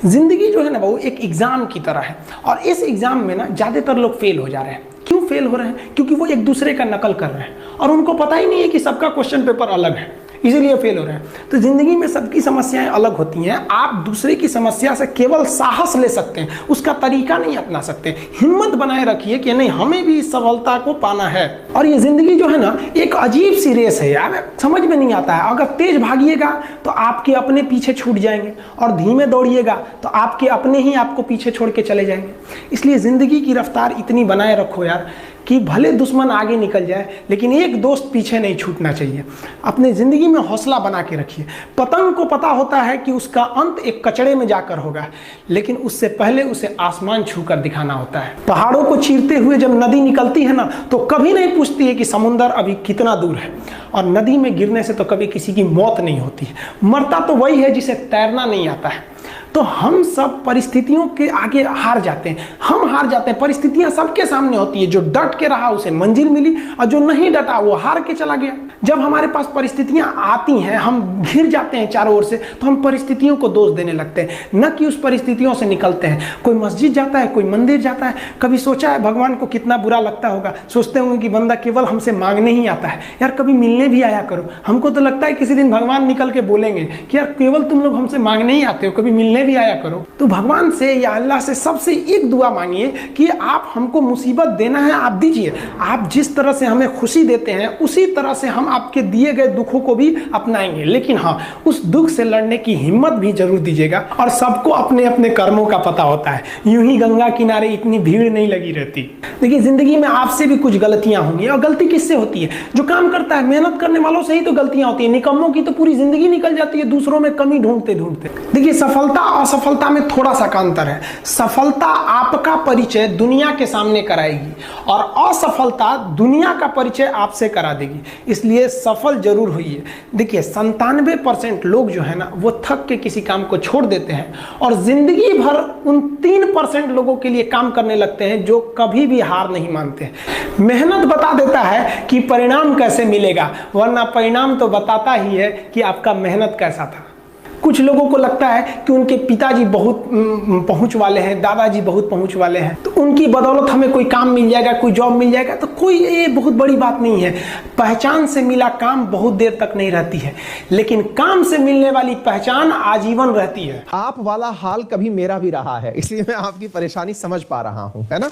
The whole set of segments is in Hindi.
जिंदगी जो है ना वो एक एग्जाम की तरह है, और इस एग्जाम में ना ज्यादातर लोग फेल हो जा रहे हैं। क्यों फेल हो रहे हैं? क्योंकि वो एक दूसरे का नकल कर रहे हैं और उनको पता ही नहीं है कि सबका क्वेश्चन पेपर अलग है, इसीलिए फेल हो रहे हैं। तो जिंदगी में सबकी समस्याएं अलग होती हैं। आप दूसरे की समस्या से केवल साहस ले सकते हैं, उसका तरीका नहीं अपना सकते। हिम्मत बनाए रखिए कि नहीं, हमें भी इस सफलता को पाना है। और ये जिंदगी जो है ना एक अजीब सी रेस है यार, समझ में नहीं आता है। अगर तेज भागिएगा तो आपके अपने पीछे छूट जाएंगे, और धीमे दौड़िएगा तो आपके अपने ही आपको पीछे छोड़ के चले जाएंगे। इसलिए जिंदगी की रफ्तार इतनी बनाए रखो यार कि भले दुश्मन आगे निकल जाए लेकिन एक दोस्त पीछे नहीं छूटना चाहिए। अपने जिंदगी में हौसला बना के रखिए। पतंग को पता होता है कि उसका अंत एक कचड़े में जाकर होगा, लेकिन उससे पहले उसे आसमान छूकर दिखाना होता है। पहाड़ों को चीरते हुए जब नदी निकलती है ना तो कभी नहीं पूछती है कि समुद्र अभी कितना दूर है, और नदी में गिरने से तो कभी किसी की मौत नहीं होती है। मरता तो वही है जिसे तैरना नहीं आता है। तो हम सब परिस्थितियों के आगे हार जाते हैं, हम हार जाते हैं। परिस्थितियां सबके सामने होती है, जो डट के रहा उसे मंजिल मिली, और जो नहीं डटा वो हार के चला गया। जब हमारे पास परिस्थितियां आती हैं, हम घिर जाते हैं चारों ओर से, तो हम परिस्थितियों को दोष देने लगते हैं, न कि उस परिस्थितियों से निकलते हैं। कोई मस्जिद जाता है, कोई मंदिर जाता है, कभी सोचा है भगवान को कितना बुरा लगता होगा? सोचते होंगे कि बंदा केवल हमसे मांगने ही आता है, यार कभी मिलने भी आया करो। हमको तो लगता है किसी दिन भगवान निकल के बोलेंगे कि यार केवल तुम लोग हमसे मांगने ही आते हो, कभी मिलने भी आया करो। तो भगवान से या अल्लाह से सबसे एक दुआ मांगिए कि आप हमको मुसीबत देना है, आप दीजिए। आप जिस तरह से हमें खुशी देते हैं उसी तरह से हम आपके दिए गए दुखों को भी अपनाएंगे, लेकिन हाँ, उस दुख से लड़ने की हिम्मत भी जरूर दीजिएगा। और सबको अपने अपने कर्मों का पता होता है, यूं ही गंगा किनारे इतनी भीड़ नहीं लगी रहती। देखिए जिंदगी में आपसे भी कुछ गलतियां होंगी, और गलती किससे होती है? जो काम करता है, मेहनत करने वालों से ही तो गलतियां होती है। निकम्मों की तो पूरी जिंदगी निकल जाती है दूसरों में कमी ढूंढते ढूंढते। देखिए सफलता और असफलता में थोड़ा सा अंतर है। सफलता आपका परिचय दुनिया के सामने कराएगी, और असफलता दुनिया का परिचय आपसे करा देगी। इसलिए सफल जरूर होइए। देखिए 97% लोग जो है ना वो थक के किसी काम को छोड़ देते हैं, और जिंदगी भर उन 3% लोगों के लिए काम करने लगते हैं जो कभी भी हार नहीं मानते। मेहनत बता देता है कि परिणाम कैसे मिलेगा, वरना परिणाम तो बताता ही है कि आपका मेहनत कैसा था। कुछ लोगों को लगता है कि उनके पिताजी बहुत पहुंच वाले हैं, दादाजी बहुत पहुंच वाले हैं, तो उनकी बदौलत हमें कोई काम मिल जाएगा, कोई जॉब मिल जाएगा। तो कोई ये बहुत बड़ी बात नहीं है। पहचान से मिला काम बहुत देर तक नहीं रहती है, लेकिन काम से मिलने वाली पहचान आजीवन रहती है। आप वाला हाल कभी मेरा भी रहा है, इसलिए मैं आपकी परेशानी समझ पा रहा हूं, है ना।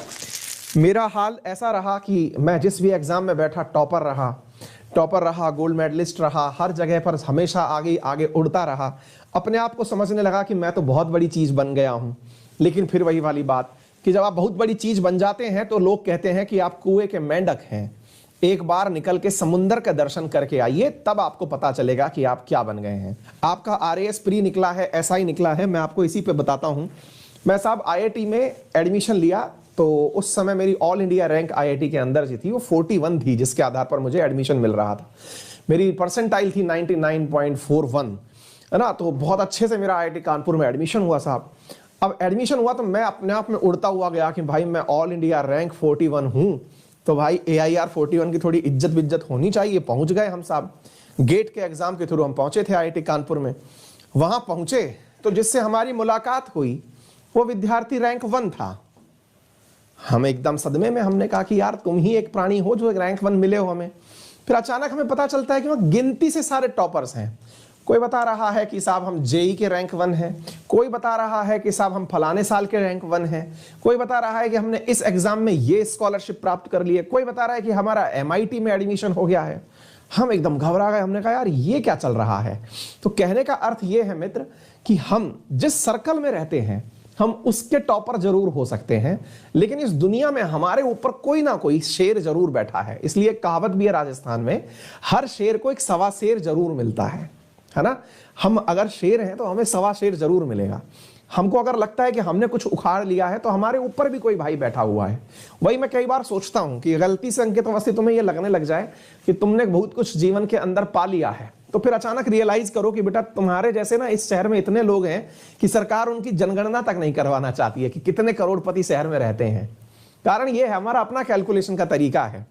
मेरा हाल ऐसा रहा कि मैं जिस भी एग्जाम में बैठा टॉपर रहा, गोल्ड मेडलिस्ट रहा, हर जगह पर हमेशा आगे आगे उड़ता रहा। अपने आप को समझने लगा कि मैं तो बहुत बड़ी चीज बन गया हूं। लेकिन फिर वही वाली बात कि जब आप बहुत बड़ी चीज बन जाते हैं तो लोग कहते हैं कि आप कुएं के मेंढक हैं, एक बार निकल के समुंदर का दर्शन करके आइए, तब आपको पता चलेगा कि आप क्या बन गए हैं। आपका RAS प्री निकला है, SI निकला है, मैं आपको इसी पे बताता हूं। मैं साहब IIT में एडमिशन लिया तो उस समय मेरी ऑल इंडिया रैंक IIT के अंदर जी थी, वो 41 थी, जिसके आधार पर मुझे एडमिशन मिल रहा था। मेरी परसेंटाइल थी 99.41, है ना। तो बहुत अच्छे से मेरा IIT कानपुर में एडमिशन हुआ साहब। अब एडमिशन हुआ तो मैं अपने आप में उड़ता हुआ गया कि भाई मैं ऑल इंडिया रैंक 41 हूं, तो भाई AIR 41 की थोड़ी इज्जत विज्जत होनी चाहिए। पहुंच गए हम साहब, गेट के एग्जाम के थ्रू हम पहुंचे थे IIT कानपुर में। वहां पहुंचे तो जिससे हमारी मुलाकात हुई वो विद्यार्थी रैंक 1 था। हम एकदम सदमे में, हमने कहा कि यार तुम ही एक प्राणी हो जो रैंक 1 मिले हो हमें। फिर अचानक हमें पता चलता है कि वह गिनती से सारे टॉपर्स हैं। कोई बता रहा है कि साहब हम JEE के रैंक 1 हैं, कोई बता रहा है कि साहब हम फलाने साल के रैंक 1 हैं, कोई बता रहा है कि हमने इस एग्जाम में ये स्कॉलरशिप प्राप्त कर ली है, कोई बता रहा है कि हमारा MIT में एडमिशन हो गया है। हम एकदम घबरा गए, हमने कहा यार ये क्या चल रहा है। तो कहने का अर्थ ये है मित्र कि हम जिस सर्कल में रहते हैं हम उसके टॉपर जरूर हो सकते हैं, लेकिन इस दुनिया में हमारे ऊपर कोई ना कोई शेर जरूर बैठा है। इसलिए एक कहावत भी है राजस्थान में, हर शेर को एक सवा शेर जरूर मिलता है ना। हम अगर शेर हैं तो हमें सवा शेर जरूर मिलेगा। हमको अगर लगता है कि हमने कुछ उखाड़ लिया है तो हमारे ऊपर भी कोई भाई बैठा हुआ है। वही मैं कई बार सोचता हूं कि गलती से अंकित अवस्थी तुम्हें यह लगने लग जाए कि तुमने बहुत कुछ जीवन के अंदर पा लिया है, तो फिर अचानक रियलाइज करो कि बेटा तुम्हारे जैसे ना इस शहर में इतने लोग हैं कि सरकार उनकी जनगणना तक नहीं करवाना चाहती है कि कितने करोड़पति शहर में रहते हैं। कारण यह है हमारा अपना कैलकुलेशन का तरीका है।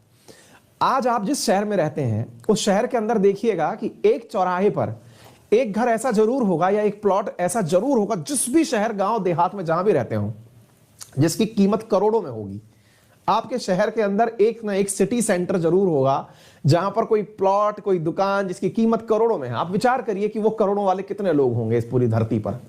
आज आप जिस शहर में रहते हैं उस शहर के अंदर देखिएगा कि एक चौराहे पर एक घर ऐसा जरूर होगा या एक प्लॉट ऐसा जरूर होगा जिस भी शहर, गांव, देहात में जहां भी रहते हो, जिसकी कीमत करोड़ों में होगी। आपके शहर के अंदर एक ना एक सिटी सेंटर जरूर होगा जहां पर कोई प्लॉट, कोई दुकान जिसकी कीमत करोड़ों में है। आप विचार करिए कि वो करोड़ों वाले कितने लोग होंगे इस पूरी धरती पर।